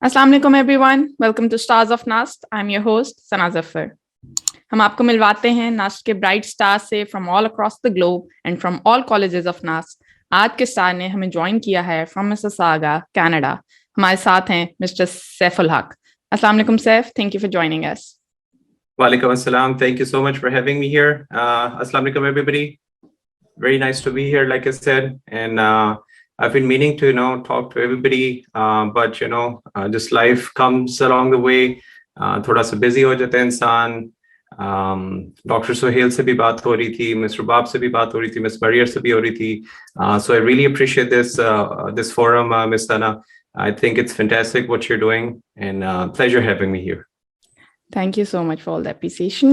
अस्सलाम वालेकुम everyone, welcome to stars of NUST. I am your host Sana Zafar. हम आपको मिलवाते हैं नस्ट के ब्राइट स्टार्स से from all across the globe and from all colleges of NUST. आज के स्टार ने हमें ज्वाइन किया है फ्रॉम मिसिसागा, कनाडा। हमारे साथ हैं मिस्टर सैफुल हक। अस्सलाम वालेकुम Saif, thank you for joining us. Walaikum assalam. Thank you so much for having me here. Assalamu alaikum, everybody. Very nice to be here, like I said. And I've been meaning to, talk to everybody. But, just life comes along the way. थोड़ा सा busy हो जाता है इंसान. Dr. Sohail से भी बात हो रही थी, Mr. Bob से भी बात हो रही थी, Ms. Marier से भी हो रही थी. So I really appreciate this forum, Ms. Sana. I think it's fantastic what you're doing, and pleasure having me here. Thank you so much for all the appreciation.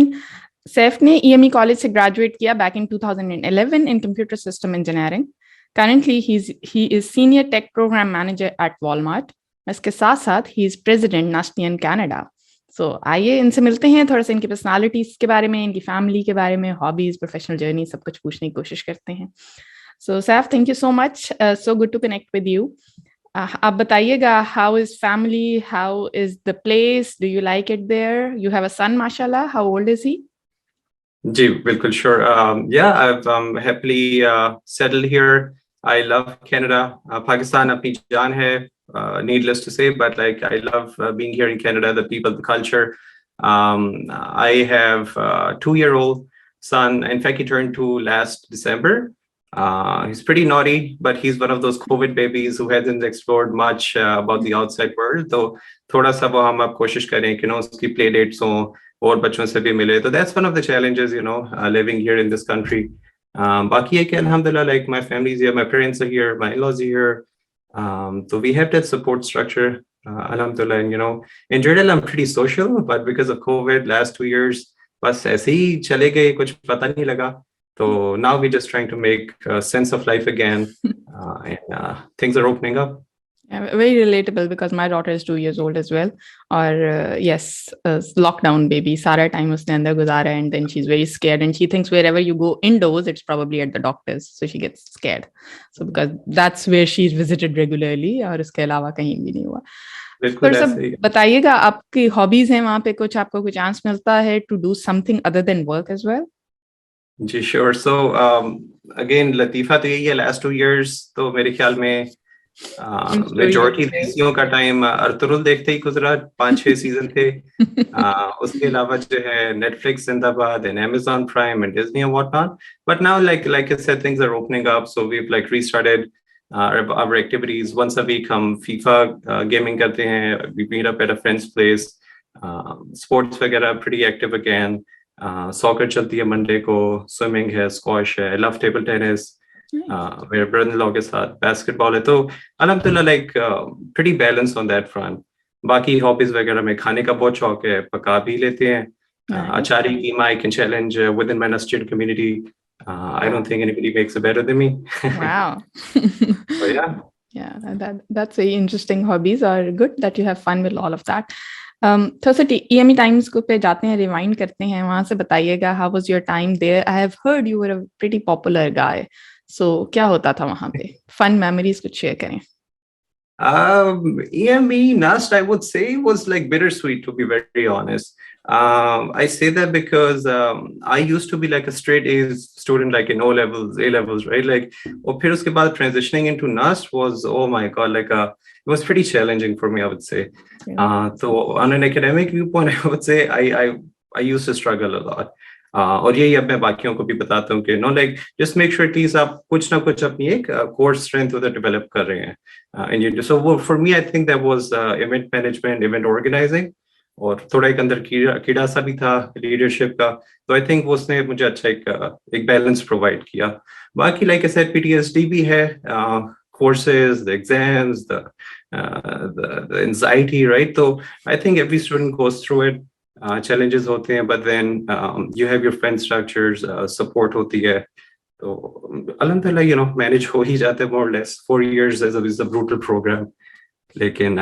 Saif ने EME College से graduate किया back in 2011 in Computer System Engineering. Currently, he is Senior Tech Program Manager at Walmart. इसके साथ साथ he is President Nustian Canada. So आइए इनसे मिलते हैं, थोड़ा सा इनकी personalities के बारे में, इनकी family के बारे में, hobbies, professional journey, सब कुछ पूछने की कोशिश करते हैं. So Saif, thank you so much. So good to connect with you. आप बताइएगा, how is family, how is the place, do you like it there? You have a son, mashallah. How old is he? जी बिल्कुल sure. Yeah, I've happily settled here. I love Canada. Pakistan अपनी जान है, needless to say, but like I love being here in Canada, the people, the culture. I have a 2-year-old son. In fact, he turned 2 last December. He's pretty naughty, but he's one of those COVID babies who hasn't explored much about the outside world. तो थोड़ा सा वो हम अब कोशिश करें कि उसकी play dates हो और बच्चों से भी मिले. So that's one of the challenges, living here in this country. बाकी है कि alhamdulillah, like my family's here, my parents are here, my in-laws are here. So we have that support structure. Alhamdulillah, and in general, I'm pretty social, but because of COVID, last 2 years, बस ऐसे ही चले गए, कुछ पता नहीं लगा. So now we're just trying to make sense of life again, and things are opening up. Yeah, very relatable because my daughter is 2 years old as well. Or yes, lockdown baby. सारा time उसने अंदर गुजारा, and then she's very scared, and she thinks wherever you go indoors, it's probably at the doctor's, so she gets scared. So because that's where she's visited regularly, और इसके अलावा कहीं भी नहीं हुआ. पर सब बताइएगा, आपकी hobbies हैं वहाँ पे, कुछ आपको कोई chance मिलता है to do something other than work as well? Ji sure. So again, लतीफ़ा तो यही है, last 2 years तो मेरे ख्याल में मेजॉरिटी देसियों का टाइम अर्तुगरुल देखते ही गुजरा. 5-6 सीजन थे. उसके अलावा जो है Netflix जिंदाबाद and Amazon Prime and Disney and whatnot. But now, like I said, things are opening up, so we've like restarted our activities. Once a week हम FIFA gaming करते हैं. We meet up at a friend's place. Sports वगैरह pretty active again. Soccer चलती है Monday को. Swimming है, squash है. I love table tennis. मेरे brother-in-law के साथ basketball है. तो alhamdulillah, like pretty balanced on that front. बाकी hobbies वगैरह में खाने का बहुत शौक है, पका भी लेते हैं. Achari keema I can challenge within my Nustian community. I don't think anybody makes it better than me. Wow. So yeah, that's very interesting hobbies. Are good that you have fun with all of that. थोड़ा सा EME times को पे जाते हैं, rewind करते हैं. वहां से बताइएगा, how was your time there? I have heard you were a pretty popular guy. So क्या होता था वहां पे? Fun memories कुछ share करें. EME Nust, I would say, was like bittersweet, to be very honest. I say that because I used to be like a straight A student, like in O levels, A levels, right? Like, और फिर उसके बाद transitioning into Nust was, oh my god, like it was pretty challenging for me, I would say. So on an academic viewpoint, I would say I used to struggle a lot. और यही अब मैं बाकियों को भी बताता हूँ कि like just make sure at least आप कुछ ना कुछ अपनी एक core strength उधर develop कर रहे हैं. And you so for me, I think that was event management, event organizing, और थोड़ा एक अंदर कीड़ा सा भी था leadership का. तो I think उसने मुझे अच्छा एक balance provide किया. बाकी like I said, PTSD भी है, courses, the exams, the anxiety, right? So I think every student goes through it. Challenges होते हैं, but then you have your friend structures, support होती है. तो alhamdulillah, manage हो ही जाते more or less. 4 years is a brutal program. लेकिन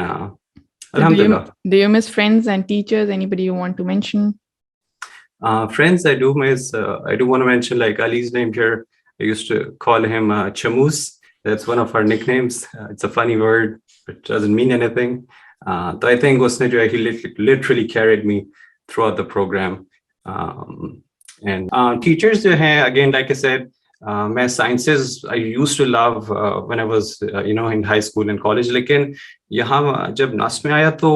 alhamdulillah. Do you miss friends and teachers? Anybody you want to mention? Friends, I do miss. I do want to mention like Ali's name here. I used to call him Chamus. That's one of our nicknames. It's a funny word. It doesn't mean anything. तो I think उसने जो है he literally carried me throughout the program. And teachers जो हैं, again like I said, मैं sciences I used to love when I was in high school and college, लेकिन यहाँ जब नस्ट में आया तो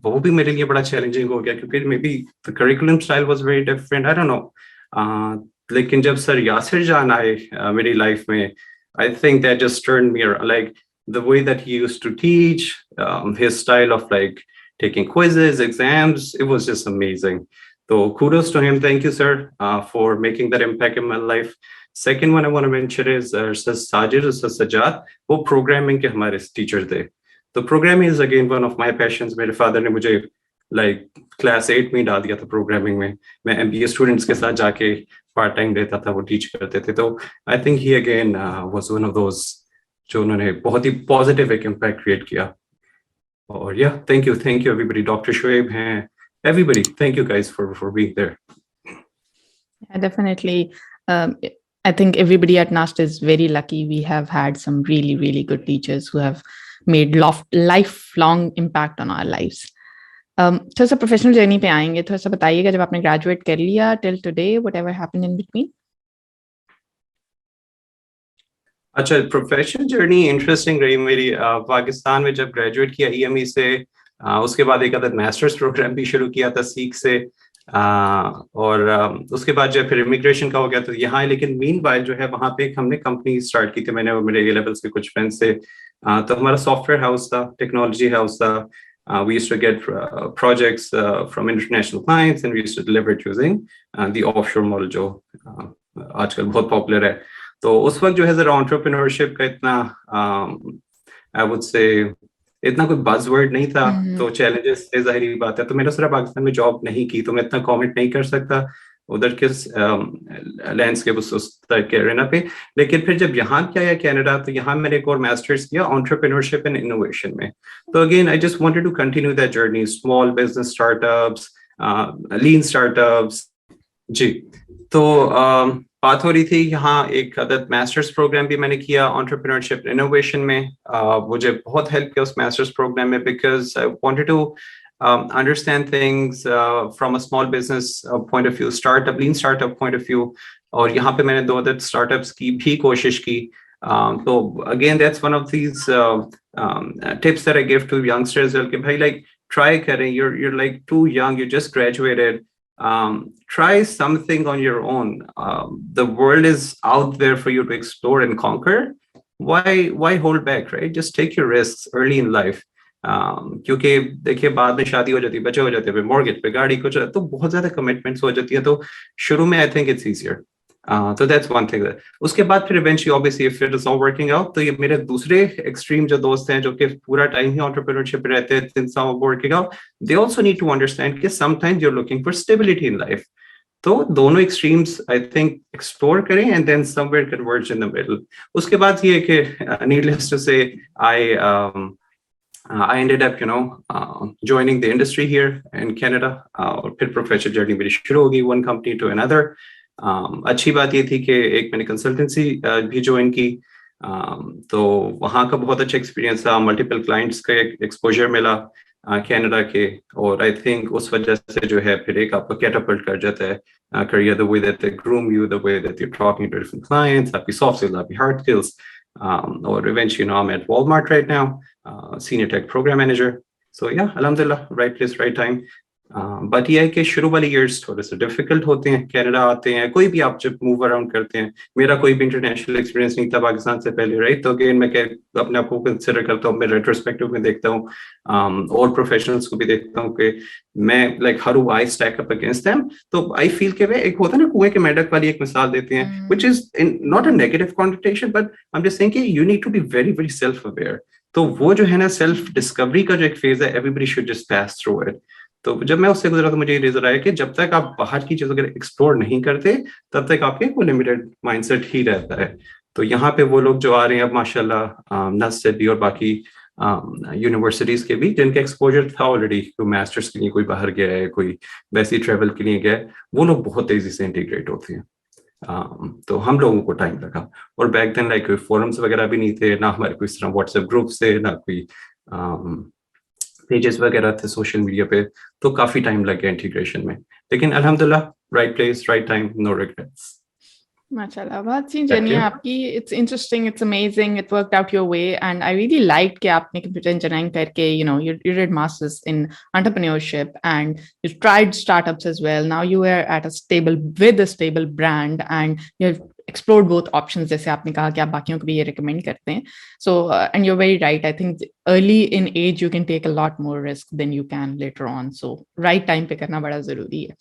वो भी मेरे लिए बड़ा चैलेंजिंग हो गया, क्योंकि may be the curriculum style was very different, I don't know. लेकिन जब सर यासिर जान आए मेरी लाइफ में, I think that just turned me around. Like the way that he used to teach, his style of like taking quizzes, exams, it was just amazing. So kudos to him. Thank you, sir, for making that impact in my life. Second one I want to mention is Sir Sajid or Sir Sajjad. वो programming के हमारे teacher थे. तो programming is again one of my passions. मेरे father ने मुझे like class 8 में डाल दिया था programming में. मैं MBA students के साथ जाके पार्ट टाइम देता था, वो टीच करते थे. तो I think he again was one of those जो उन्होंने बहुत ही पॉजिटिव एक इम्पैक्ट क्रिएट किया. और yeah thank you everybody. Doctor Shoaib हैं, everybody, thank you guys for being there. Definitely. I think everybody at Nust is very lucky. We have had some really, really good teachers who have made lifelong impact on our lives. थोड़ा सा professional journey पे आएंगे. थोड़ा सा बताइएगा, जब आपने graduate कर लिया till today, whatever happened in between. अच्छा, प्रोफेशनल जर्नी इंटरेस्टिंग रही मेरी. पाकिस्तान में जब ग्रेजुएट किया EME से, उसके बाद एक आधा मास्टर्स प्रोग्राम भी शुरू किया था SEECS से, और उसके बाद जब फिर इमिग्रेशन का हो गया तो यहाँ. लेकिन मीनवाइल जो है वहाँ पे हमने कंपनी स्टार्ट की थी, मैंने और मेरे A-levels के कुछ फ्रेंड्स से. तो हमारा सॉफ्टवेयर हाउस था, टेक्नोलॉजी हाउस था. We used to get projects from international clients, and we used to deliver it using the offshore model जो आजकल बहुत पॉपुलर है. तो उस वक्त जो है जरा entrepreneurship का इतना I would say इतना कोई buzzword नहीं था. तो challenges से जाहिर बात है. तो मैंने सिर्फ पाकिस्तान में जॉब नहीं की, तो मैं इतना कमेंट नहीं कर सकता उधर के लैंडस्केप उस तरह के एरिना पे. लेकिन फिर जब यहाँ क्या आया कनाडा, तो यहाँ मैंने एक और मास्टर्स किया Entrepreneurship and Innovation में. तो again I just wanted to continue that journey, small business startups, lean startups. जी, तो बात हो रही थी यहाँ एक अदद मास्टर्स प्रोग्राम भी मैंने किया Entrepreneurship Innovation में. मुझे बहुत हेल्प किया उस मास्टर्स प्रोग्राम में, because I wanted to understand things from a small business point of view, lean startup point of view. और यहाँ पे मैंने 2 अदद startups की भी कोशिश की. So again, that's one of these tips that I give to youngsters. कि भाई like try करें. You're like too young. You just graduated. Try something on your own. The world is out there for you to explore and conquer. Why hold back, right? Just take your risks early in life. क्योंकि देखिए बाद में शादी हो जाती है, बच्चे हो जाते हैं, मॉर्गेज पे गाड़ी कुछ, तो बहुत ज्यादा कमिटमेंट्स हो जाती है. तो शुरू में आई थिंक इट्स ईजियर. तो दैट्स वन थिंग. उसके बाद फिर eventually obviously if it is not working out, तो ये मेरे दूसरे एक्सट्रीम जो दोस्त हैं जो कि पूरा टाइम ही एंटरप्रेन्योरशिप पे रहते हैं, it's not working out, they also need to understand कि sometimes you are looking for stability in life. तो दोनों एक्सट्रीम्स आई थिंक एक्सप्लोर करें and then somewhere converge in the middle. उसके बाद ये कि needless to say I ended up, joining the industry here in Canada. और फिर professional journey मेरी शुरू हो गई, one company to another. अच्छी बात ये थी कि एक मैंने कंसल्टेंसी भी ज्वाइन की. तो वहाँ का बहुत अच्छा एक्सपीरियंस था, मल्टीपल क्लाइंट्स का एक्सपोजर मिला कनाडा के. और आई थिंक उस वजह से जो है फिर एक आपका कैटापल्ट कर जाता है career, the way that they groom you, the way that you are talking to different clients, आपकी सॉफ्ट स्किल्स, आपकी hard skills. Or eventually, I'm at Walmart right now, senior tech program manager. So yeah, alhamdulillah, right place, right time. But ये है कि शुरू वाले years थोड़े से difficult होते हैं. कनाडा आते हैं, कोई भी आप जब move around करते हैं, मेरा कोई भी international experience नहीं था पाकिस्तान से पहले, right? तो again मैं अपने आप को consider करता हूँ, मैं retrospective में देखता हूँ, और professionals को भी देखता हूँ कि मैं like how do I stack up against them. तो I feel कि वे एक होता है ना कुएं के मेंढक वाली एक मिसाल देते हैं, which is not a negative connotation, but I'm just saying कि you need to be very very self-aware. तो वो जो है ना self discovery का जो एक phase है, everybody should just pass through it. तो जब मैं उससे गुजरा तो मुझे ये नजर आया कि जब तक आप बाहर की चीजों को एक्सप्लोर नहीं करते तब तक आपके वो लिमिटेड माइंडसेट ही रहता है. तो यहाँ पे वो लोग जो आ रहे हैं अब माशाल्लाह, नस्ट से भी और बाकी यूनिवर्सिटीज के भी, जिनका एक्सपोजर था ऑलरेडी, कोई मास्टर्स के लिए कोई बाहर गया है, कोई वैसी ट्रेवल के लिए गया है, वो लोग बहुत तेजी से इंटीग्रेट होते हैं. तो हम लोगों को टाइम लगा. और बैक देन लाइक कोई फोरम्स वगैरह भी नहीं थे, ना हमारे कोई इस तरह व्हाट्सएप ग्रुप से, ना कोई पेजेस वगैरह थे सोशल मीडिया पे, तो काफी टाइम लग गया इंटीग्रेशन में, लेकिन अल्हम्दुलिल्लाह right place right time, no regrets. माशाल्लाह, बहुत सी Back जर्नी to है you. आपकी। It's interesting, it's amazing, it worked out your way and I really like कि आपने कंप्यूटर इंजीनियरिंग करके you did masters in entrepreneurship and you tried startups as well. Now you are at a stable brand and you have explored both options, जैसे आपने कहा कि आप बाकियों को भी ये recommend करते हैं. So and you're very right. I think early in age you can take a lot more risk than you can later on. So right time पे करना बड़ा जरूरी है.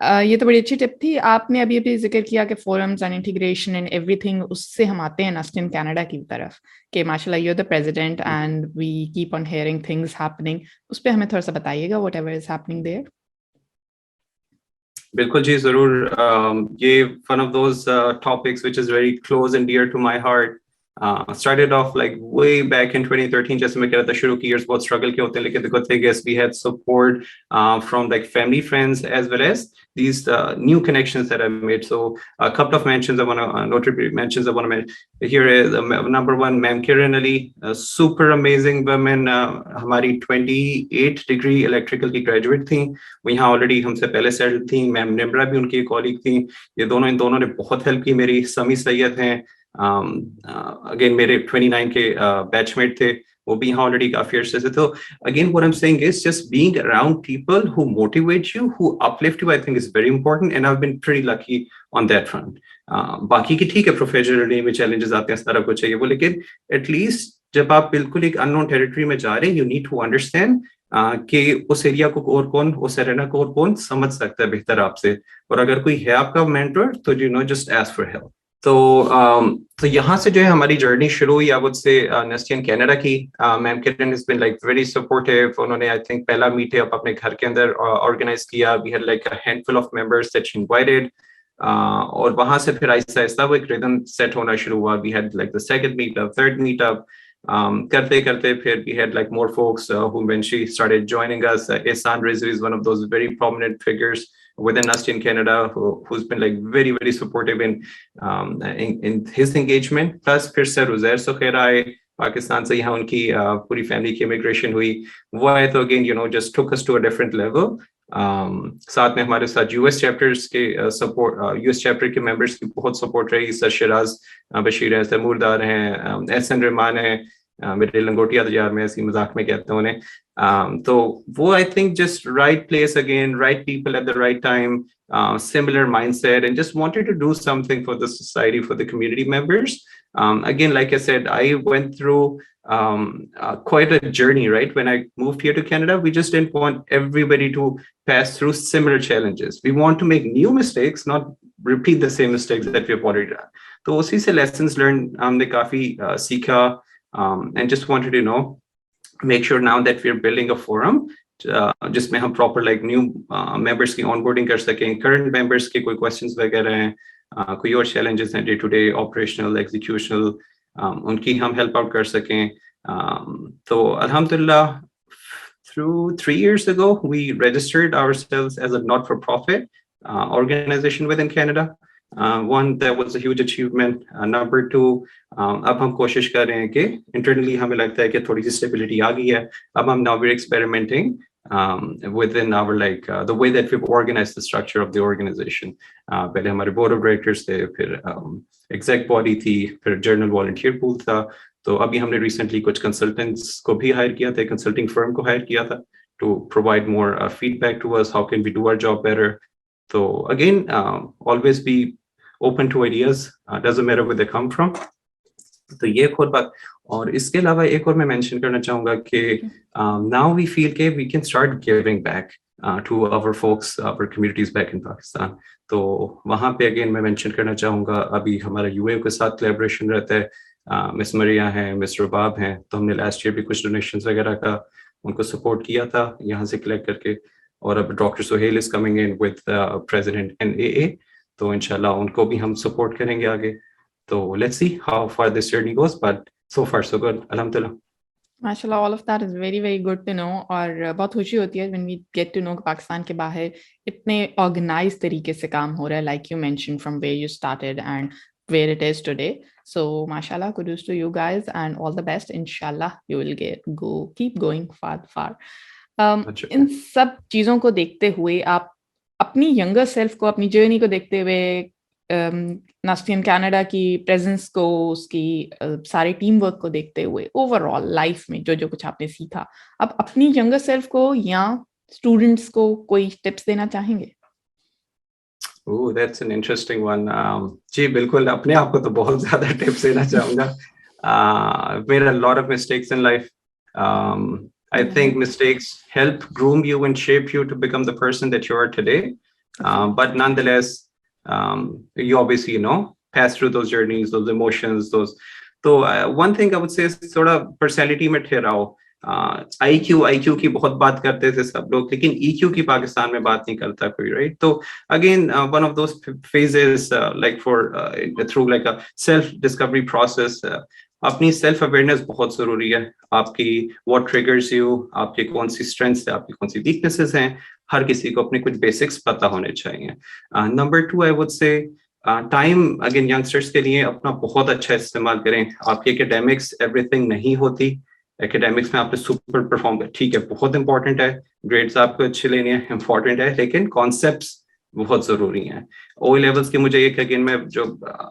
ये तो बड़ी अच्छी टिप थी। आपने अभी अभी जिक्र किया कि forums and integration and everything, उससे हम आते हैं नस्ट इन कनाडा की तरफ कि माशाल्लाह you are the president and we keep on hearing things happening. उस पे हमें थोड़ा सा बताइएगा whatever is happening there. बिल्कुल जी, जरूर। ये one of those topics which is very close and dear to my heart. Started off like way back in 2013, जैसे मैं कह रहा था, शुरू की years बहुत struggle के होते हैं, लेकिन the good thing is we had support from like family, friends, as well as these new connections that I made. So a couple of mentions I want to notable mentions I want to mention here is number one, Ma'am Kiran Ali, a super amazing woman, हमारी 28 degree electrical की graduate थी, वो यहाँ already हमसे पहले settle थी। Ma'am Nimra भी उनकी कॉलीग थी। ये दोनों, इन दोनों ने बहुत हेल्प की मेरी। समी सैयद हैं, अगेन मेरे 29 के बैचमेट थे, वो भी यहाँ ऑलरेडी काफी अर्से से। तो again what I am saying is just being around people who motivate you, who uplift you, I think is very important and I have been pretty lucky on that front. बाकी की ठीक है, professionally में challenges आते हैं, सारा कुछ है वो, लेकिन एटलीस्ट जब आप बिल्कुल एक अननोन टेरिटरी में जा रहे हैं, यू नीड टू अंडरस्टैंड कि उस एरिया को और कौन, उस एरिया को और कौन समझ सकता है बेहतर आपसे, और अगर कोई है आपका मेंटर तो जस्ट आस्क फॉर हेल्प। तो यहाँ से जो है हमारी जर्नी शुरू हुई, I would say Nustian Canada की। Ma'am Kiran has been like very supportive. उन्होंने आई थिंक पहला मीटअप अपने घर के अंदर ऑर्गेनाइज किया। We had like a handful of members that she invited, और वहां से फिर आहिस्ता आहिस्ता वो एक रिदम सेट होना शुरू हुआ। We had like the second meetup, third meetup, करते करते फिर we had like more folks who when she started joining us. Ehsan Rizvi is one of those very prominent figures within Nust in Canada who's been like very very supportive in his engagement. Plus फिर Sir Uzair Sukhair आए पाकिस्तान से, यहाँ उनकी पूरी family की immigration हुई। वो आए तो again just took us to a different level. साथ में हमारे साथ यूएस चैप्टर्स के सपोर्ट, यूएस चैप्टर के मेंबर्स की बहुत सपोर्ट रही। सर शिराज बशीर हैं, तैमूरदार हैं, एहसन रहमान हैं, मेरे लंगोटिया यार, मैं ऐसी मजाक में कहता हूँ उन्हें। तो वो I think just right place again, right people at the right time, similar mindset, and just wanted to do something for the society, for the community members. Again, like I said, I went through quite a journey, right? When I moved here to Canada, we just didn't want everybody to pass through similar challenges. We want to make new mistakes, not repeat the same mistakes that we have already done. So उसी से lessons learned हमने काफी सीखा, and just wanted to make sure now that we're building a forum जिसमें हम proper like new members की onboarding कर सकें, करंट मेंबर्स के कोई क्वेश्चंस वगैरह हैं, कोई और चैलेंजेस हैं day to day operational executional, उनकी हम हेल्प आउट कर सकें। तो अल्हम्दुलिल्लाह through 3 years ago we registered ourselves as a not-for-profit organization within Canada. One, that was a huge achievement. Number two, अब हम कोशिश कर रहे हैं कि internally हमें लगता है कि थोड़ी सी stability आ गई है। अब हम now we're experimenting within our like the way that we've organized the structure of the organization. पहले हमारे board of directors थे, फिर exec body थी, फिर journal volunteer pool था। तो अभी हमने recently कुछ consultants को भी hire किया था, consulting firm को hire किया था to provide more feedback to us, how can we do our job better. So again, always be open to ideas, doesn't matter where they come from. तो ये एक और बात। और इसके अलावा एक और मैं मेंशन करना चाहूँगा कि now we feel कि we can start giving back to our folks, our communities back in Pakistan. तो वहाँ पे अगेन मैं मेंशन करना चाहूँगा, अभी हमारा यूए के साथ कोलैबोरेशन रहता है। मिस मरिया हैं, मिस्टर बाब हैं, तो हमने लास्ट ईयर भी कुछ डोनेशंस वगैरह का उनको सपोर्ट किया था यहाँ से कलेक्ट करके। और अब doctor Sohail is coming in with president NAA, तो इंशाल्लाह उनको भी हम सपोर्ट करेंगे आगे। तो let's see how far this journey goes, but so far so good, अल्हम्दुलिल्लाह। माशाल्लाह, all of that is very very good to know. और बहुत खुशी होती है when we get to know कि पाकिस्तान के बाहर इतने ऑर्गेनाइज तरीके से काम हो रहा है, like you mention from where you started and where it is today. So mashallah, kudos to you guys and all the best. Inshallah, you will keep going far. इन सब चीजों को देखते हुए आप अपनी यंगर सेल्फ को, अपनी जर्नी को देखते हुए, नस्टियन कनाडा की प्रेजेंस को, उसकी सारे टीम वर्क को देखते हुए, ओवरऑल लाइफ में जो कुछ आपने सीखा, आप अपनी यंगर सेल्फ को या स्टूडेंट्स को कोई टिप्स देना चाहेंगे? Oh, that's an interesting one. जी बिल्कुल, अपने आप को तो बहुत ज्यादा टिप्स देना चाहूंगा. Made a lot of mistakes in life. I think mistakes help groom you and shape you to become the person that you are today. But nonetheless, you obviously, pass through those journeys, those emotions, those. So one thing I would say is थोड़ा personality में ठहराओ. IQ की बहुत बात करते थे सब लोग, लेकिन EQ की पाकिस्तान में बात नहीं करता कोई, right? तो again, one of those phases like for through like a self discovery process, अपनी सेल्फ अवेयरनेस बहुत जरूरी है. आपकी what triggers you, आपकी कौन सी स्ट्रेंथ्स है, आपकी कौन सी वीकनेसेस हैं, हर किसी को अपने कुछ बेसिक्स पता होने चाहिए. नंबर 2 आई वुड से टाइम अगेन यंगस्टर्स के लिए अपना बहुत अच्छा इस्तेमाल करें. आपकी एकेडमिक्स एवरीथिंग नहीं होती. एकेडमिक्स में आपने सुपर परफॉर्म कर, ठीक है, बहुत इंपॉर्टेंट है, ग्रेड्स आपको अच्छे लेने हैं, इंपॉर्टेंट है, लेकिन कॉन्सेप्ट्स बहुत जरूरी हैं. ओ लेवल्स के मुझे एक अगेन मैं जो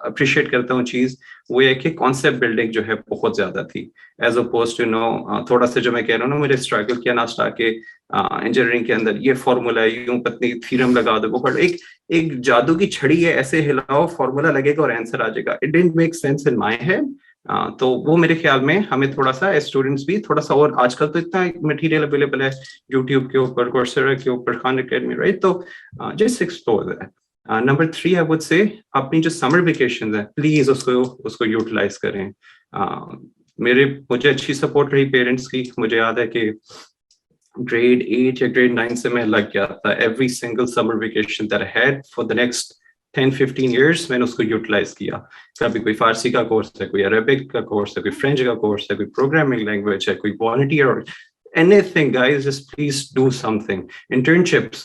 अप्रिशिएट करता हूँ चीज, वो है कि कॉन्सेप्ट बिल्डिंग जो है बहुत ज्यादा थी, एज अपोज टू थोड़ा सा जो मैं कह रहा हूँ ना, मुझे स्ट्रगल किया नास्ट आके इंजीनियरिंग के अंदर, ये फॉर्मूला है, यूं पत्नी थ्योरम लगा दो, वो एक जादू की छड़ी है, ऐसे हिलाओ फॉर्मूला लगेगा और आंसर आ जाएगा. It didn't make sense in my head. तो वो मेरे ख्याल में हमें थोड़ा सा स्टूडेंट्स भी थोड़ा सा, और आजकल तो इतना मटेरियल अवेलेबल है यूट्यूब के ऊपर, कोर्सेरा के ऊपर, खान एकेडमी, राइट? तो just explore that. Number 3 I would से अपनी जो समर वेकेशन है, प्लीज उसको यूटिलाइज करें. मुझे अच्छी सपोर्ट रही पेरेंट्स की. मुझे याद है कि grade 8 या grade 9 से मैं लग गया था. every single summer vacation that I had for the next 10-15 years मैंने उसको यूटिलाइज किया. कभी कोई फारसी का कोर्स है, कोई अरबिक का कोर्स है, कोई फ्रेंच का कोर्स है, कोई प्रोग्रामिंग लैंग्वेज है, कोई वॉलंटियर, और anything guys, just please do something. Internships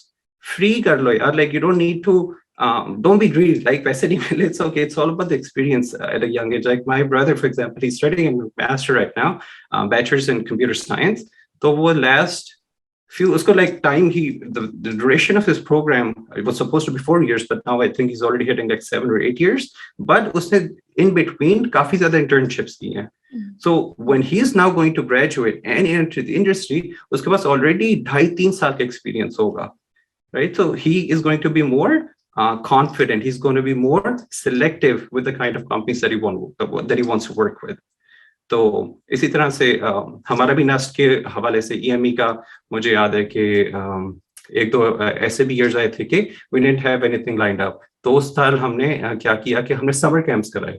free कर लो यार, like you don't need to don't be greedy, like पैसे नहीं मिले, it's okay, it's all about the experience at a young age. Like my brother for example, he's studying in McMaster right now, bachelor's in computer science. तो वो last few, उसको like time, the duration of his program, it was supposed to be 4 years, but now I think he's already hitting like 7 or 8 years. But उसने in between काफी ज़्यादा internships की हैं. So when he's now going to graduate and enter the industry, उसके पास already 2.5-3 साल का experience होगा, right? So he is going to be more confident. He's going to be more selective with the kind of companies that he wants to work with. तो इसी तरह से हमारा भी नस्ट के हवाले से EME का मुझे याद है कि एक दो ऐसे भी ईयर्स आए थे कि we didn't have anything lined up. तो उस साल हमने क्या किया कि हमने समर कैंप्स कराए.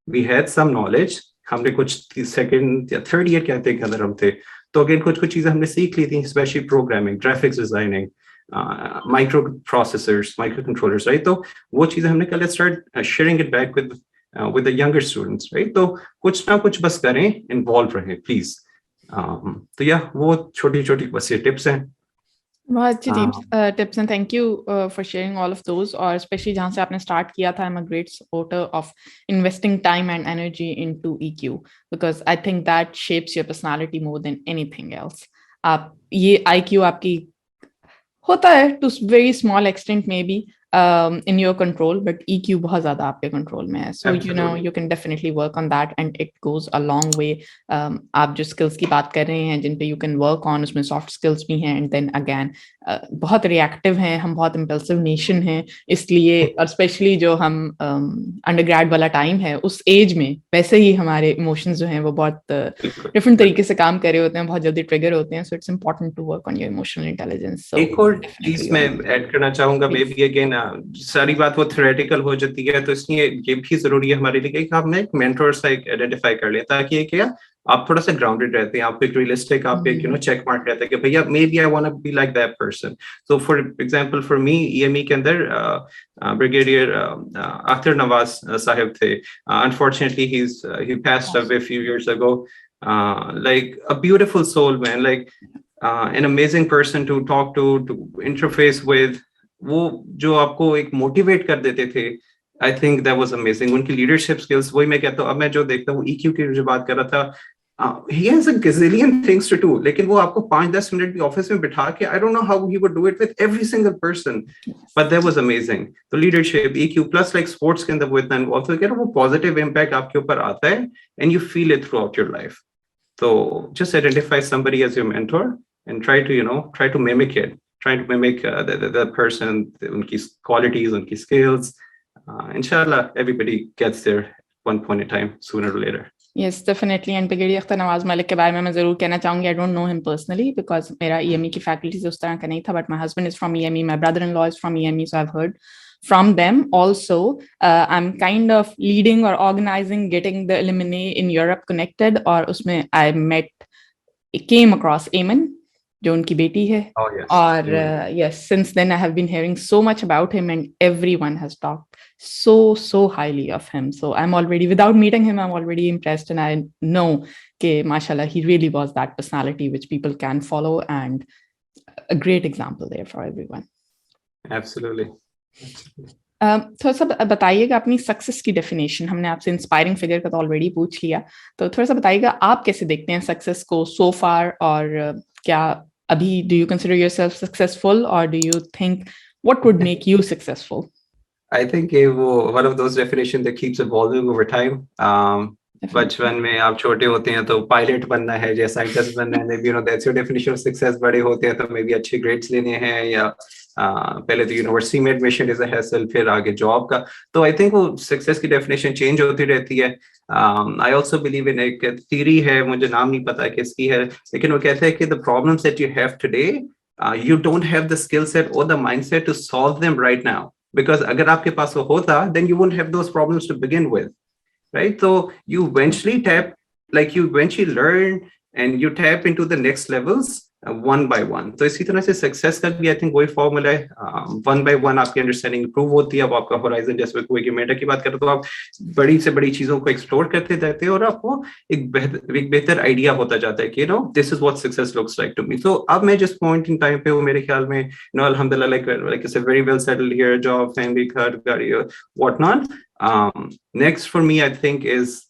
We had some knowledge. हमने कुछ सेकंड या थर्ड ईयर के अंदर हम थे, तो अगेन कुछ चीजें हमने सीख ली थी, specially programming, graphics designing, micro processors, micro controllers, right? तो वो चीजें हमने कल start sharing it back with the younger students, right? तो कुछ ना कुछ बस करें, involved रहें, please. तो या वो छोटी बस ये tips हैं. बहुत अच्छी tips and thank you for sharing all of those. और especially जहाँ से आपने start किया था, I'm a great supporter of investing time and energy into EQ because I think that shapes your personality more than anything else. आप ये IQ आपकी होता है to very small extent maybe in your control, but EQ बहुत ज़्यादा आपके control में है. So you can definitely work on that and it goes a long way. आप जो skills की बात कर रहे हैं जिन पे you can work on, उसमें soft skills भी हैं, and then again बहुत reactive हैं, हम बहुत impulsive nation हैं, इसलिए और especially जो हम undergrad वाला time है, उस age में वैसे ही हमारे emotions जो हैं वो बहुत different तरीके से काम कर रहे होते हैं, बहुत जल्दी trigger होते हैं. So it's important to work on your emotional intelligence. So एक और चीज मैं ऐड करना चाहूंगा, मे बी अगेन सारी बात वो थ्योरेटिकल हो जाती है, तो इसलिए ये भी जरूरी है हमारे लिए कि हम एक मेंटर सा आइडेंटिफाई कर लें, ताकि क्या आप थोड़ा सा ग्राउंडेड रहते हैं, आप एक रियलिस्टिक, आप एक चेक मार्क रहता है कि भैया maybe I want to be like that person. So for example for me EME के अंदर ब्रिगेडियर अख्तर नवाज साहिब थे. Unfortunately he passed away a few years ago. Like a beautiful soul, man, like an amazing person to talk to interface with. वो जो आपको एक motivate कर देते थे, I think that was amazing. उनकी लीडरशिप स्किल्स, वही मैं कहता हूँ, अब मैं जो देखता हूँ EQ की जो बात कर रहा था, he has a gazillion things to do, लेकिन वो आपको 5-10 मिनट भी ऑफिस में बिठा के, I don't know how he would do it with every single person, but that was amazing. तो leadership, EQ plus like sports के अंदर वो इतना involved हो गया, वो positive impact आपके ऊपर आता है and you feel it throughout your life. So just identify somebody as your mentor and try to mimic it, try to mimic the person, उनकी qualities, उनकी skills. Inshallah, everybody gets there one point in time, sooner or later. Yes, definitely. And Brigadier Akhtar Nawaz Malik के बारे में मैं जरूर कहना चाहूंगी. I don't know him personally because मेरा EME की faculty से उस तरह का नहीं था, but my husband is from EME, my brother-in-law is from EME, so I've heard from them. Also, I'm kind of leading or organizing getting the alumni in Europe connected, और उसमें came across Eamon, जो उनकी बेटी है. Oh yes. और yes, since then I have been hearing so much about him and everyone has talked so highly of him. So I'm already, without meeting him, I'm already impressed, and I know that mashallah, he really was that personality which people can follow and a great example there for everyone. Absolutely. थोड़ा सा बताइएगा अपनी success की definition. हमने आपसे inspiring figure का तो already पूछ लिया, तो थोड़ा सा बताइएगा आप कैसे देखते हैं सक्सेस को सो फार, और क्या अभी do you consider yourself successful or do you think what would make you successful? I think one of those definitions that keeps evolving over time. बचपन में आप छोटे होते हैं तो पायलट बनना है या साइंटिस्ट बनना है, maybe that's your definition of success. बड़े होते हैं तो maybe अच्छे ग्रेड्स लेने हैं, या पहले तो यूनिवर्सिटी में एडमिशन इज अ हैसल, फिर आगे जॉब का. तो आई थिंक वो सक्सेस की डेफिनेशन चेंज होती रहती है. आई ऑल्सो बिलीव इन एक थ्योरी है, मुझे नाम नहीं पता किसकी है, लेकिन वो कहते हैं कि the problems that you have today, you don't have the skill set or the mindset to solve them right now, because अगर आपके पास वो होता, then you wouldn't have those problems to begin with, right? So you eventually learn and you tap into the next levels one by one. तो इसी तरह से success का भी आई थिंक वही फॉर्मूला है. वन बाय वन आपकी understanding improve होती है. अब आपका होराइजन, जैसे कोई मेटा की बात करें तो आप बड़ी से बड़ी चीजों को एक्सप्लोर करते रहते हैं और आपको एक बेहतर आइडिया होता जाता है कि this is what success looks like to me. तो अब मैं जिस पॉइंट इन टाइम पे हूँ, मेरे ख्याल में अल्हम्दुलिल्लाह, like it's a very well settled here, job, family, घर, गाड़ी, what not. Next for me, I think, is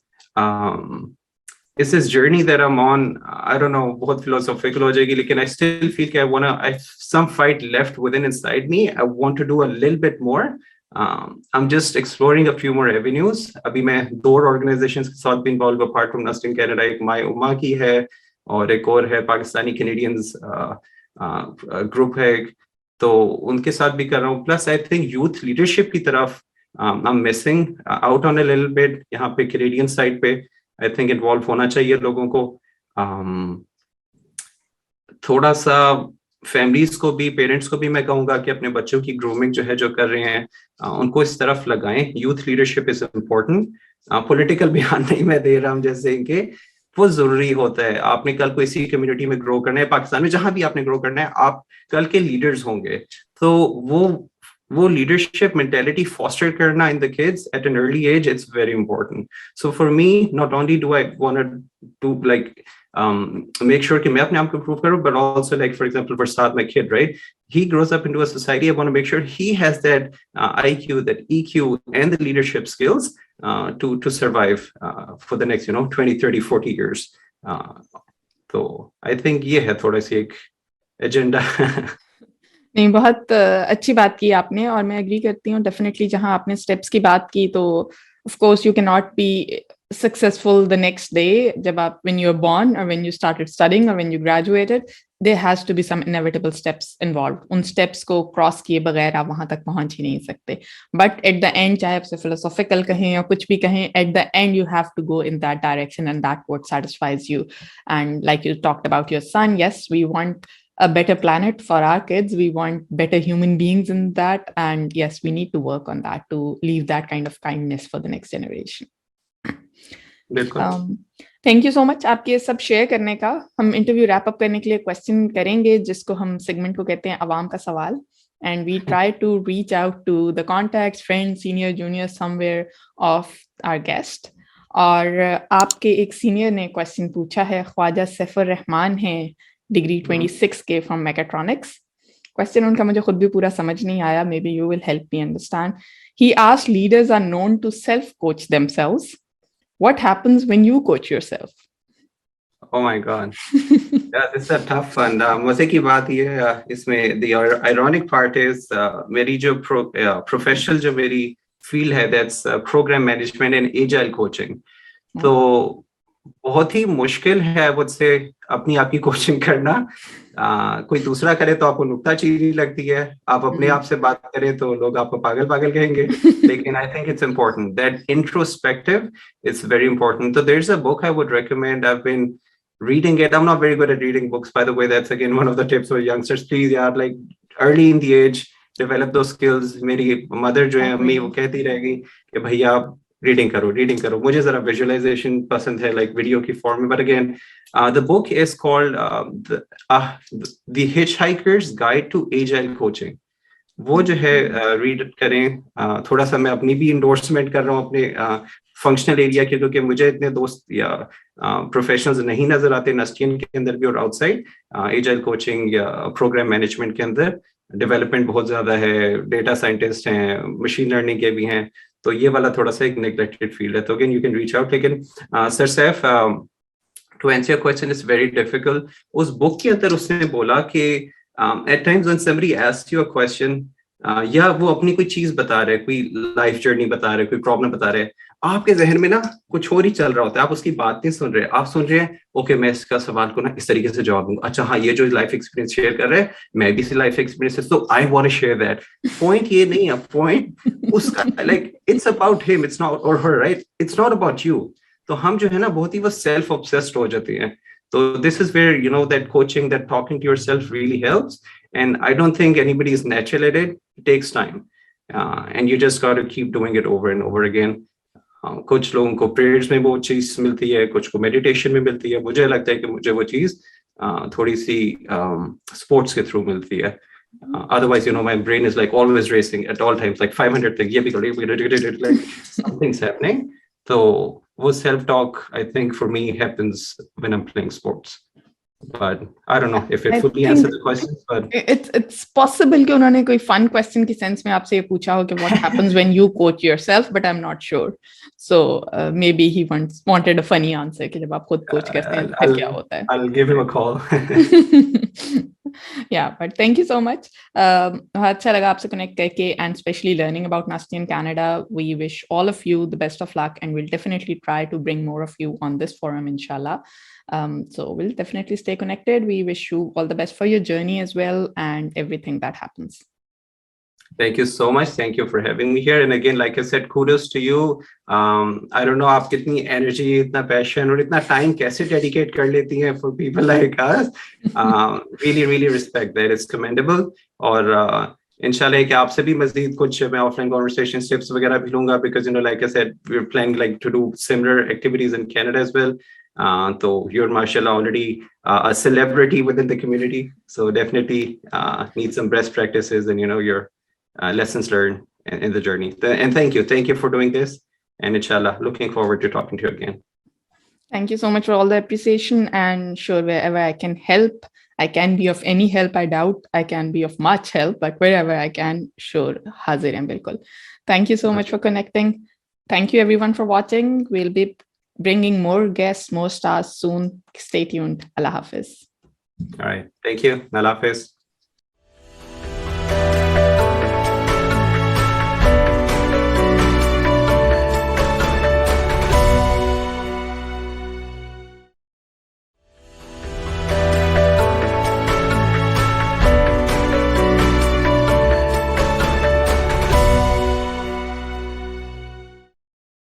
it's this journey that I'm on. I don't know, बहुत philosophical हो जाएगी, लेकिन I still feel that I have some fight left within inside me. I want to do a little bit more. I'm just exploring a few more avenues. अभी मैं 2 organizations के साथ भी involved apart from Nustian Canada. एक My Umma की है और एक और है पाकिस्तानी Canadians group है, तो उनके साथ भी कर रहा हूँ. Plus I think youth leadership की तरफ I'm missing out on a little bit. यहाँ पे Canadian side पे आई थिंक इन्वॉल्व होना चाहिए लोगों को. थोड़ा सा फैमिलीज को भी, पेरेंट्स को भी मैं कहूँगा कि अपने बच्चों की ग्रूमिंग जो है, जो कर रहे हैं, उनको इस तरफ लगाएं. Youth leadership is important. Political बयान नहीं मैं दे रहा हूँ, जैसे कि वो जरूरी होता है. आपने कल को इसी कम्युनिटी में ग्रो करना है, पाकिस्तान में जहां भी आपने ग्रो करना है, आप कल के लीडर्स होंगे. तो वो leadership mentality foster करना in the kids at an early age, it's very important. So for me, not only do I want to do make sure कि मैं अपने आप को improve करूँ, but also like for example for Saad, my kid, right? He grows up into a society. I want to make sure he has that IQ, that EQ, and the leadership skills to survive for the next 20, 30, 40 years. So I think ये है थोड़ा सी एक agenda. नहीं, बहुत अच्छी बात की आपने, और मैं एग्री करती हूँ डेफिनेटली. जहाँ आपने स्टेप्स की बात की, तो of course you can not be successful the next day. जब आप when you were born or when you started studying or when you graduated, there has to be some inevitable steps involved. उन steps को cross किए बगैर आप वहां तक पहुंच ही नहीं सकते. बट एट द एंड, चाहे आप फिलोसॉफिकल कहें या कुछ भी कहें, at the end you have to go in that direction and that what satisfies you. And like you talked about your son, yes, we want a better planet for our kids. We want better human beings in that. And yes, we need to work on that to leave that kind of kindness for the next generation. Thank you so much आपके सब share करने का. हम interview wrap up करने के लिए question करेंगे, जिसको हम सेगमेंट को कहते हैं अवाम का सवाल. And we try to reach out to the contacts, friends, senior, junior, somewhere of our guest. और आपके एक सीनियर ने क्वेश्चन पूछा है, ख्वाजा सैफुर रहमान है, डिग्री 26 के फ्रॉम मैकेट्रॉनिक्स. क्वेश्चन उनका मुझे खुद भी पूरा समझ नहीं आया. May be you will help me understand. He asked, leaders are known to self-coach themselves. What happens when you coach yourself? Oh my God. Yeah, this is a tough one. मजे की बात ये है, इसमें the ironic part is मेरी जो professional जो मेरी field है, that's program management and agile coaching. तो बहुत ही मुश्किल है मुझसे अपनी आपकी कोचिंग करना. कोई दूसरा करे तो आपको नुक्ताचीनी लगती है, आप अपने आप से बात करें तो लोग आपको पागल पागल कहेंगे. लेकिन I think it's important that introspective is very important. So there's a book I would recommend. I've been reading it. I'm not very good at reading books, by the way. That's again one of the tips for youngsters. Please, yeah, like early in the age, develop those skills. मेरी mother जो है अम्मी वो कहती रहेगी कि भैया reading करो. मुझे जरा विजुअलाइजेशन पसंद है, like वीडियो की फॉर्म में. But again, the book is called The Hitchhiker's Guide to Agile Coaching. वो जो है रीड करें. थोड़ा सा मैं अपनी भी इंडोर्समेंट कर रहा हूँ अपने फंक्शनल एरिया के, क्योंकि मुझे इतने दोस्त या प्रोफेशनल्स नहीं नजर आते नस्टियन के अंदर भी और आउटसाइड एजाइल कोचिंग या प्रोग्राम मैनेजमेंट के अंदर. डेवलपमेंट बहुत ज्यादा है, डेटा साइंटिस्ट हैं, मशीन लर्निंग के भी हैं, तो ये वाला थोड़ा सा एक नेग्लेक्टेड फील्ड है. तो again you can reach out. लेकिन sir Saif, to answer your question is very difficult. उस बुक के अंदर उसने बोला कि at times when somebody asks you a question, या वो अपनी कोई चीज बता रहे, कोई लाइफ जर्नी बता रहे, कोई प्रॉब्लम बता रहे, आपके जहन में ना कुछ और ही चल रहा होता है, आप उसकी बात नहीं सुन रहे. आप सुन रहे हैं ओके मैं इसका सवाल को ना इस तरीके से जवाब दूंगा, अच्छा हाँ ये जो लाइफ एक्सपीरियंस शेयर कर रहे हैं मैं भी इसी लाइफ एक्सपीरियंस है, तो I want to share that. Point ये नहीं है, पॉइंट उसका like it's about him, it's not or her, right, it's not about you. तो हम जो है ना बहुत ही वो सेल्फ ऑब्सेस्ड हो जाते हैं. So this is where, you know, that coaching, that talking to yourself really helps. And I don't think anybody is natural at it. It takes time. And you just got to keep doing it over and over again. कुछ लोगों को prayers में वो चीज मिलती है, कुछ को meditation में मिलती है. मुझे लगता है कि मुझे वो चीज थोड़ी सी sports के through मिलती है. Otherwise, you know, my brain is like always racing at all times, like 500 things. ये भी करो, like something's happening. So what self-talk, I think, for me happens when I'm playing sports. But I don't know if it fully answers the question. But it's possible कि उन्होंने कोई fun question की sense में आपसे ये पूछा हो कि what happens when you coach yourself, but I'm not sure. So maybe he wanted a funny answer कि जब आप खुद coach करते हैं फिर क्या होता है. I'll give him a call. Yeah, but thank you so much. अच्छा लगा आपसे connect करके and especially learning about Nustian Canada. We wish all of you the best of luck and we'll definitely try to bring more of you on this forum, inshallah. So we'll definitely stay connected. We wish you all the best for your journey as well and everything that happens. Thank you so much. Thank you for having me here. And again, like I said, kudos to you. I don't know आप कितनी energy, इतना passion और इतना time कैसे dedicate कर लेती हैं for people like us. Really, really respect that. It's commendable. और इंशाल्लाह कि आपसे भी मज़ीद कुछ मैं offline conversation tips वगैरह भी लूँगा, because you know, like I said, we're planning like to do similar activities in Canada as well. So you're mashallah already a celebrity within the community. So definitely need some best practices and, you know, your lessons learned in the journey. And thank you for doing this, and inshallah looking forward to talking to you again. Thank you so much for all the appreciation, and sure, wherever I can help, I can be of any help. I doubt I can be of much help, but wherever I can, sure, hazir and bilkul. Thank you so much for connecting. Thank you everyone for watching. We'll be bringing more guests, more stars soon. Stay tuned. Allah Hafiz. All right, thank you. Allah Hafiz.